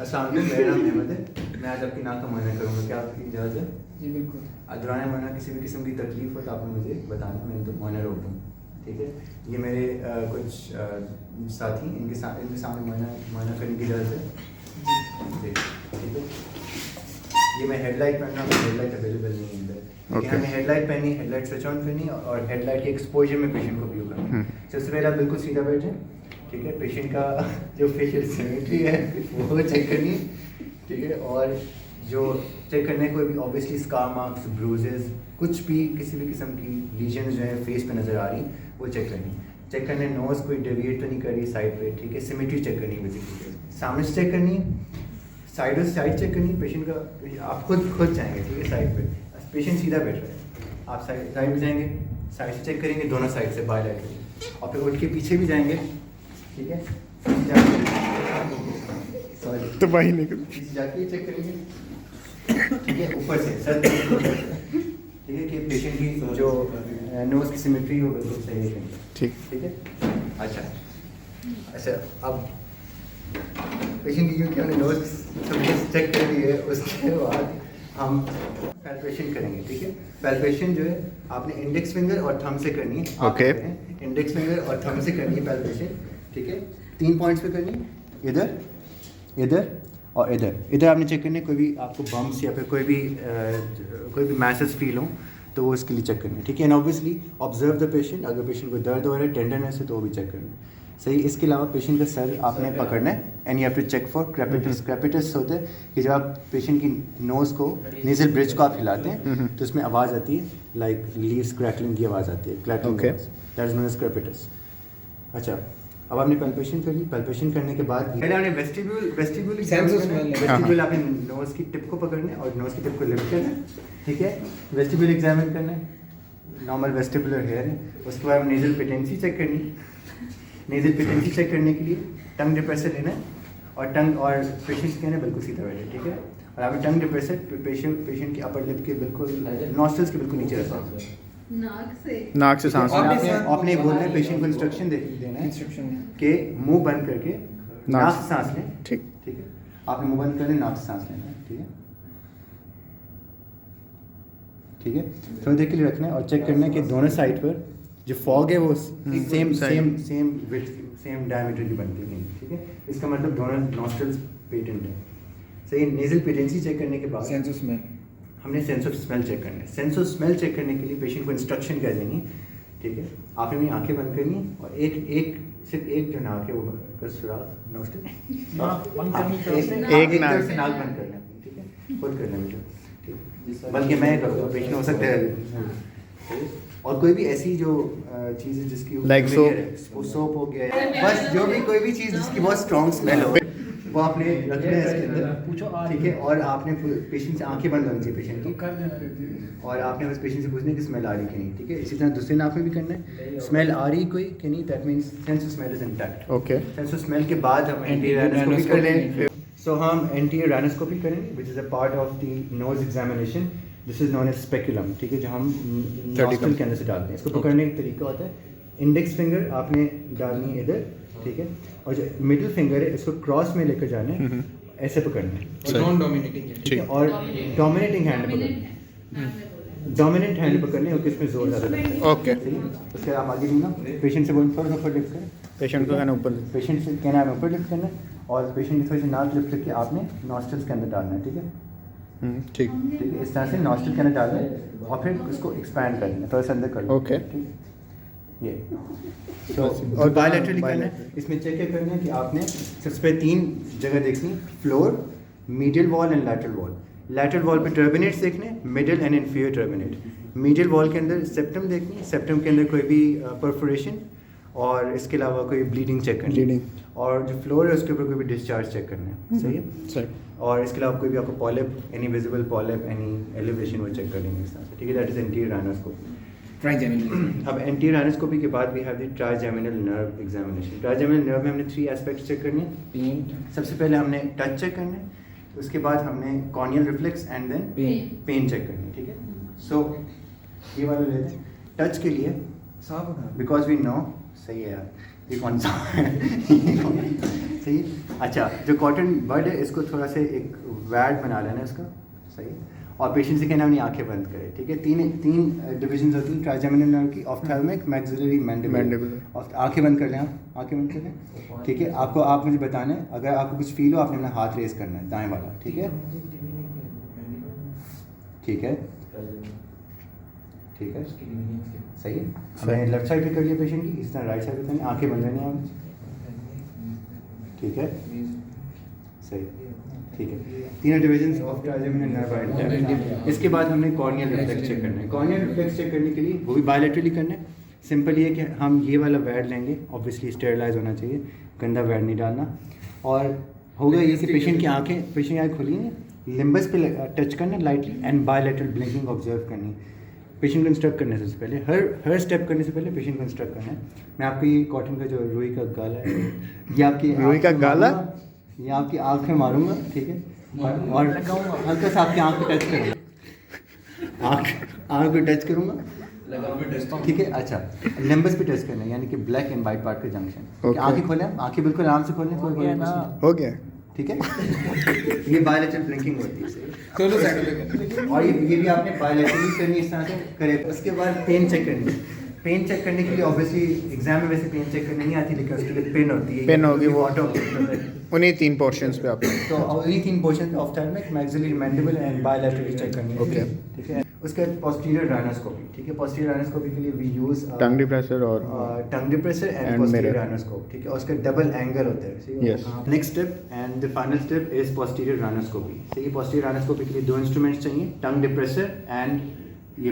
अस्सलाम वालेकुम, मेरा नाम अहमद है। मैं आज आपकी नाक का मुआयना करूँगा, क्या आपकी इजाज़त है? जी बिल्कुल। दौरान मुआयना किसी भी किस्म की तकलीफ हो तो आपने मुझे बताना, मैं तो मुआयना रोक दूँ, ठीक है? ये मेरे कुछ साथी, इनके सामने मुआयना करने की इजाज़त है, ठीक है? ये मैं हेडलाइट पहन रहा हूँ, हेडलाइट अवेलेबल नहीं है इधर, लेकिन हमें हेडलाइट पहनी, हेडलाइट स्विच ऑन करनी और हेडलाइट के एक्सपोजर में पेशेंट को व्यू करना। सबसे पहले आप बिल्कुल सीधा बैठें, ठीक है? पेशेंट का जो फेशियल सिमेट्री है वो चेक करनी है, ठीक है? और जो चेक करने को भी ऑब्वियसली स्कार मार्क्स, ब्रूजेस, कुछ भी किसी भी किस्म की लीजन जो है फेस पे नज़र आ रही वो चेक करनी। चेक करने नोज़ कोई डेविएट तो नहीं कर रही साइड पे, ठीक है? सिमेट्री चेक करनी बेसिकली, सामने से चेक करनी, साइड से साइड चेक करनी पेशेंट का। आप खुद जाएंगे, ठीक है? साइड पे पेशेंट सीधा बैठ रहा है, आप साइड में जाएंगे, साइड से चेक करेंगे दोनों साइड से बायलैटरली, और फिर उठ के पीछे भी जाएंगे, ठीक है? तो वही नहीं जाके चेक करेंगे, ठीक है? ऊपर से सर, ठीक है? कि पेशेंट की जो नोज़ की सिमेट्री हो बिल्कुल सही है, ठीक है? अच्छा अब पेशेंट की क्योंकि हमने नोज़ चेक कर ली है, उसके बाद हम पैल्पेशन करेंगे, ठीक है? पैल्पेशन जो है आपने इंडेक्स फिंगर और थंब से करनी है। ओके। इंडेक्स फिंगर और थंब से करनी है पैल्पेशन, ठीक है? 3 पॉइंट्स पे करनी है, इधर, इधर और इधर। इधर आपने चेक करनी है कोई भी आपको बम्प्स या फिर कोई भी मैसेज फील हो तो वो इसके लिए चेक करना है, ठीक है? And obviously observe the patient, अगर पेशेंट को दर्द हो रहा है, टेंडरनेस है तो वो भी चेक करना है, सही? इसके अलावा पेशेंट का सर आपने पकड़ना है and you have to check for crepitus. Crepitus होते हैं कि जब आप पेशेंट की नोज़ को, नेज़ल ब्रिज को आप हिलाते हैं तो उसमें आवाज़ आती है, लाइक लीव्स क्रैकलिंग की आवाज़ आती है, crackling, that is known as crepitus. अच्छा, अब आपने पैल्पेशन कर ली। पैल्पेशन करने के बाद पहले आपने वेस्टिब्यूल आपने नोज़ की टिप को पकड़ना है और नोज़ की टिप को लिफ्ट करना है, ठीक है? वेस्टिब्यूल एग्जामिन करना है, नॉर्मल वेस्टिबुलर हेयर है। उसके बाद नेज़ल पेटेंसी चेक करनी है। नेज़ल पेटेंसी चेक करने के लिए टंग डिप्रेसर लेना है और टंग और पेशेंट के कहना बिल्कुल सीधा बैठे, ठीक है? और आपने टंग डिप्रेसर पेशेंट की अपर लिप के बिल्कुल नॉस्ट्रल्स के बिल्कुल नीचे रखना है, नाक से सांस आपने बोलना है, पेशेंट को इंस्ट्रक्शन देना है इंस्ट्रक्शन कि मुंह बंद करके नाक से सांस लें, ठीक है? आपने मुंह बंद कर लें, नाक से सांस लेना है, ठीक है? ठीक है, थोड़ी देर के लिए रखना है और चेक करना है कि दोनों साइड पर जो फॉग है वो सेम विड्थ, सेम डायमीटर की बनती है, ठीक है? इसका मतलब दोनों नॉस्ट्रल्स पेटेंट है, सही? नेज़ल पेटेंसी चेक करने के बाद सेंस ऑफ स्मेल, हमने सेंस ऑफ स्मेल चेक करना है। सेंस ऑफ स्मेल चेक करने के लिए पेशेंट को इंस्ट्रक्शन क्या देनी, ठीक है? आपने अपनी आंखें बंद करनी और सिर्फ एक जो नाक है वो का सुराख नॉस्ट्रल एक नाक से नाक बंद करना, ठीक है? खुद करना मुझे, ठीक है? बल्कि मैं करूँगा, पेशेंट हो सकता है। और कोई भी ऐसी जो चीज़ है जिसकी Like सोप हो गया है, बस जो भी कोई भी चीज़ जिसकी बहुत स्ट्रॉन्ग स्मेल हो वो आपने रखना है इसके अंदर, ठीक है? और आपने पेशेंट से आंखें बंद होनी चाहिए पेशेंट की, और आपने बस पेशेंट से पूछना है कि स्मेल आ रही कि नहीं, ठीक है? इसी तरह दूसरे नाक में भी करना है, स्मेल आ रही कोई कि नहीं, that means sense of smell is intact. Okay. Sense of smell के बाद हम एंटी कर लें। सो हम एंटी राइनोस्कोपी करेंगे which is a part of the nose examination. This is known as speculum, ठीक है? जो हम नॉस्ट्रल के अंदर से डालते हैं। इसको पकड़ने का तरीका होता है, इंडेक्स फिंगर आपने डालनी है इधर, ठीक है? और जो मिडिल फिंगर है इसको क्रॉस में लेकर जाना है, ऐसे पकड़ना है, नॉन डोमिनेटिंग, ठीक है? और डोमिनेटिंग हैंड पकड़ना है, डोमिनेंट हैंड पकड़ने क्योंकि इसमें जोर ज़्यादा लगता है, ओके। उसके बाद आप आगे दूंगा, पेशेंट से बोल थोड़ा सा ऊपर लिफ्ट करें, पेशेंट को कहना ऊपर, पेशेंट से कहना है ऊपर लिफ्ट करना है और पेशेंट की थोड़ी सी नाक लिफ्ट करके आपने नॉस्ट्रल्स के अंदर डालना है, ठीक है? ठीक ठीक है, इस तरह से नॉस्ट्रल के अंदर डालना है और फिर उसको एक्सपैंड करना है, थोड़ा सा अंदर कर लो, ओके। ठीक है? ये तो और बायलैटरली करना है। इसमें चेक क्या करना है कि आपने सबसे पहले 3 जगह देखनी, floor, medial wall and lateral wall. Lateral wall पे टर्बिनेट्स देखने, middle and inferior turbinate. Medial wall के अंदर सेप्टम देखनी, सेप्टम के अंदर कोई भी परफोरेशन और इसके अलावा कोई ब्लीडिंग चेक करनी है, और जो फ्लोर है उसके ऊपर कोई भी डिस्चार्ज चेक करना है, सही है? सही। और इसके अलावा कोई भी आपको polyp, any visible polyp, any elevation वो चेक कर लेंगे इस तरह से, ठीक है? That is anterior rhinoscopy. Trigeminal. अब एंटीरियर राइनोस्कोपी के बाद we have the trigeminal nerve examination. Trigeminal nerve में हमने 3 एस्पेक्ट्स चेक करने हैं। सबसे पहले हमने टच चेक करना है, उसके बाद हमने corneal reflex and then pain check करनी है, ठीक है? सो ये वाला लेते हैं टच के लिए, बिकॉज वी नो, सही है यार, ये कौन सा सही है। अच्छा, जो कॉटन बड है इसको थोड़ा सा एक वैड बना लेना है इसका, सही है। और पेशेंट से कहना अपनी आंखें बंद करे, ठीक है। तीन डिविजन होती हैं ट्राइजेमिनल नर्व की, ऑफ्थैल्मिक, मैक्सिलरी, मैंडिबुलर। और आंखें बंद कर लें आप, आंखें बंद कर लें, ठीक है। आप मुझे बताना है, अगर आपको कुछ फील हो आपने अपना हाथ रेस करना है, दाएं वाला, ठीक है, ठीक है, ठीक है, सही है। हमने लेफ्ट साइड पे कर लिया पेशेंट की, इस तरह राइट साइड पे करनी, आंखें बंद करनी है, ठीक है, सही, ठीक है। तीनों division of trigeminal nerve identified. इसके बाद हमने कॉर्नियल रिफ्लेक्स चेक करना है। कॉर्नियल रिफ्लेक्स चेक करने के लिए वो भी बायोलैटरली करना है। सिंपल ये कि हम ये वाला वैड लेंगे, ऑब्वियसली स्टेरिलाइज होना चाहिए, गंदा वैड नहीं डालना। और होगा ये कि पेशेंट की आँखें खुली हैं, लिम्बस पे टच करना lightly and bilateral blinking observe करनी। पेशेंट को इंस्ट्रक्ट करने से पहले, हर स्टेप करने से पहले पेशेंट को इंस्ट्रक्ट करना है। मैं आपको ये कॉटन का जो रुई का गाला है, ये आपकी रुई का गाला, ये आपकी आँख में मारूंगा, ठीक है, और हल्का सा आपकी आँख को टच करूँगा, आँख को टच करूँगा, ठीक है। अच्छा, लिम्बस पे टच करना है, यानी कि ब्लैक एंड वाइट पार्ट का जंक्शन। आँखें खोलें, आँखें बिल्कुल आराम से खोलें, कोई हो गया, ठीक है। ये बायोलैटरल ब्लिंकिंग होती है, दोनों साइड। और ये भी आपने बायोलैटरली करनी, इस तरह से करे। उसके बाद पेन चेक करनी है। पेन चेक करने के लिए ऑब्वियसली एग्जाम में वैसे पेन चेक करनी नहीं आती, लेकिन उसके लिए पेन होती है, पेन होगी, वो ऑटो उन्हीं 3 पोर्शंस पे आपने तो उन्हीं 3 पोर्शन पे ऑफ्थैल्मिक, मैक्सिलरी, मैंडिबल एंड बायोलैटरली चेक करनी है, ओके, ठीक है। उसके बाद पोस्टीरियर राइनोस्कोपी, ठीक है। पोस्टीरियर राइनोस्कोपी के लिए वी यूज टंग डिप्रेसर और टंग डिप्रेसर एंड पोस्टीरियर राइनोस्कोप, ठीक है। उसका डबल एंगल होता है, yes. Next step and the final step is posterior rhinoscopy. ठीक है, पोस्टीरियर राइनोस्कोपी के लिए 2 इंस्ट्रूमेंट्स चाहिए, टंग डिप्रेसर एंड ये